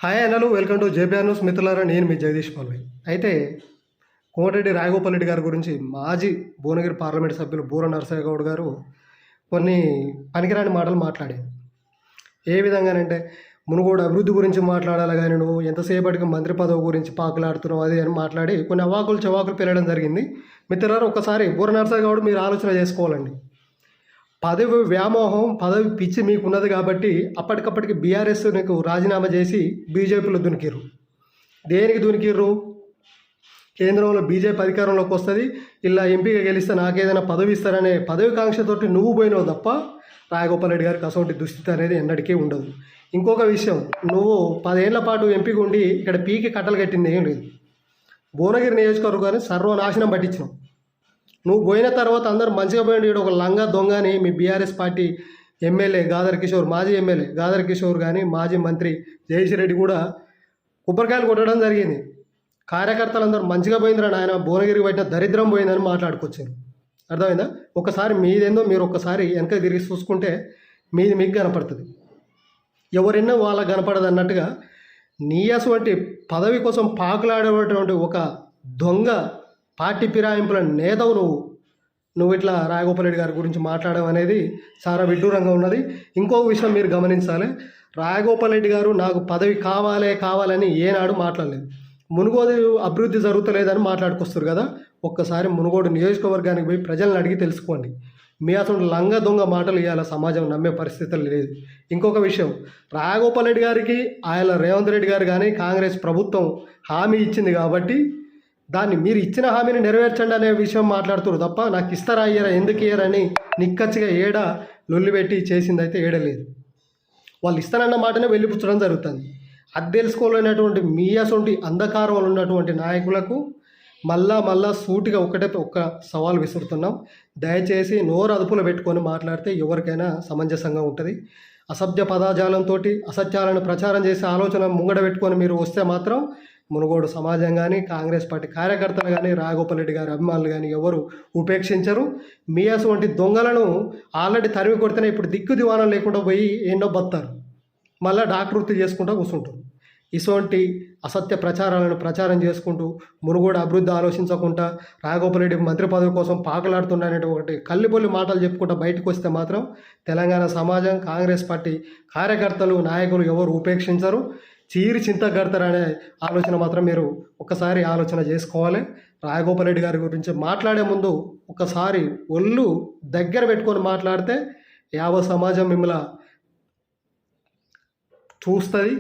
Hi అన్నలు, welcome to JBR news. మిత్రులారా, నేను మీ జగదీష్ పల్లి. అయితే కోమటిరెడ్డి రాఘోపాల్ రెడ్డి గారి గురించి మాజీ భువనగిరి పార్లమెంట్ సభ్యులు బూర నరసయ్య గౌడ్ గారు కొన్ని పనికిరాని మాటలు మాట్లాడారు. ఏ విధంగానంటే మునుగోడు అభివృద్ధి గురించి మాట్లాడాలి కానీ నువ్వు ఎంతసేపటికి మంత్రి పదవి గురించి పాకులాడుతున్నావు అది అని మాట్లాడి కొన్ని అవాకులు చవాకులు పెరగడం జరిగింది. మిత్రులారా, ఒకసారి బూర నరసయ్య గౌడ్ మీరు ఆలోచన చేసుకోవాలండి. పదవి వ్యామోహం, పదవి పిచ్చి మీకు ఉన్నది కాబట్టి అప్పటికప్పటికి బీఆర్ఎస్ నీకు రాజీనామా చేసి బీజేపీలో దునికిర్రు. దేనికి దునికిర్రు? కేంద్రంలో బీజేపీ అధికారంలోకి వస్తుంది, ఇలా ఎంపీగా గెలిస్తే నాకేదైనా పదవి ఇస్తారనే పదవి కాంక్షతోటి నువ్వు పోయినావు తప్ప రాజగోపాల్ రెడ్డి గారికి అసొంటి దుస్థితి అనేది ఎన్నటికీ ఉండదు. ఇంకొక విషయం, నువ్వు 10 ఏళ్ల పాటు ఎంపీగా ఉండి ఇక్కడ పీకి కట్టలు కట్టింది ఏం లేదు. భువనగిరి నియోజకవర్గాన్ని సర్వనాశనం పట్టించినావు. నువ్వు పోయిన తర్వాత అందరూ మంచిగా పోయింది. ఒక లంగా దొంగ అని మీ BRS party MLA Gadar Kishore, మాజీ ఎమ్మెల్యే గాదర్ కిషోర్ కానీ మాజీ మంత్రి జయశ్రెడ్డి కూడా కొబ్బరికాయలు కొట్టడం జరిగింది. కార్యకర్తలందరూ మంచిగా పోయిందిరా నాయన, భువనగిరికి పట్టిన దరిద్రం పోయిందని మాట్లాడుకొచ్చారు. అర్థమైందా? ఒకసారి మీదేందో మీరు ఒక్కసారి వెనక తిరిగి చూసుకుంటే మీది మీకు కనపడుతుంది. ఎవరెన్నో వాళ్ళకి కనపడదు అన్నట్టుగా నీ అటువంటి పదవి కోసం పాకులాడేటువంటి ఒక దొంగ పార్టీ ఫిరాయింపుల నేతవు నువ్వు ఇట్లా రాజగోపాల్ రెడ్డి గారి గురించి మాట్లాడడం అనేది చాలా విడ్డూరంగా ఉన్నది. ఇంకొక విషయం మీరు గమనించాలి, రాజగోపాల్ రెడ్డి గారు నాకు పదవి కావాలని ఏనాడు మాట్లాడలేదు. మునుగోడు అభివృద్ధి జరుగుతలేదని మాట్లాడుకొస్తారు కదా. ఒక్కసారి మునుగోడు నియోజకవర్గానికి పోయి ప్రజలను అడిగి తెలుసుకోండి. మీ అసలు లంగ దొంగ మాటలు ఇవాళ సమాజం నమ్మే పరిస్థితులు లేదు. ఇంకొక విషయం, రాజగోపాల్ రెడ్డి గారికి ఆయన రేవంత్ రెడ్డి గారు కానీ కాంగ్రెస్ ప్రభుత్వం హామీ ఇచ్చింది కాబట్టి దాన్ని మీరు ఇచ్చిన హామీని నెరవేర్చండి అనే విషయం మాట్లాడుతున్నారు తప్ప నాకు ఇస్తారా అయ్యారా ఎందుకు ఇయ్యారని నిక్కచ్చిగా లొల్లి పెట్టి చేసింది అయితే ఏడలేదు. వాళ్ళు ఇస్తానన్న మాటనే వెళ్ళిపుచ్చడం జరుగుతుంది. అది తెలుసుకోలేనటువంటి మీ అసొంటి అంధకారంలో ఉన్నటువంటి నాయకులకు మళ్ళా సూటిగా ఒక్క సవాల్ విసురుతున్నాం. దయచేసి నోరు అదుపులో పెట్టుకొని మాట్లాడితే ఎవరికైనా సమంజసంగా ఉంటుంది. అసభ్య పదజాలంతో అసత్యాలను ప్రచారం చేసే ఆలోచన ముంగడ పెట్టుకొని మీరు వస్తే మాత్రం మునుగోడు సమాజం కానీ కాంగ్రెస్ పార్టీ కార్యకర్తలు కానీ రాజగోపాల్ రెడ్డి గారి అభిమానులు కానీ ఎవరు ఉపేక్షించరు. మీ అటువంటి దొంగలను ఆల్రెడీ తరిమి కొడితేనే ఇప్పుడు దిక్కు దివాణం లేకుండా పోయి ఎన్నో బతారు, మళ్ళీ డాక్టర్ వృత్తి చేసుకుంటూ కూర్చుంటారు. ఇటువంటి అసత్య ప్రచారాలను ప్రచారం చేసుకుంటూ మునుగోడు అభివృద్ధి ఆలోచించకుండా రాజగోపాల్ రెడ్డి మంత్రి పదవి కోసం పాకులాడుతున్నాయనేటువంటి కల్లిబొల్లి మాటలు చెప్పుకుంటూ బయటకు వస్తే మాత్రం తెలంగాణ సమాజం, కాంగ్రెస్ పార్టీ కార్యకర్తలు, నాయకులు ఎవరు ఉపేక్షించరు. చీరి చింతగడతారనే ఆలోచన మాత్రం మీరు ఒకసారి ఆలోచన చేసుకోవాలి. రాజగోపాల్ రెడ్డి గారి గురించి మాట్లాడే ముందు ఒకసారి ఒళ్ళు దగ్గర పెట్టుకొని మాట్లాడితే యావత్ సమాజం మిమ్మల్ని చూస్తుంది.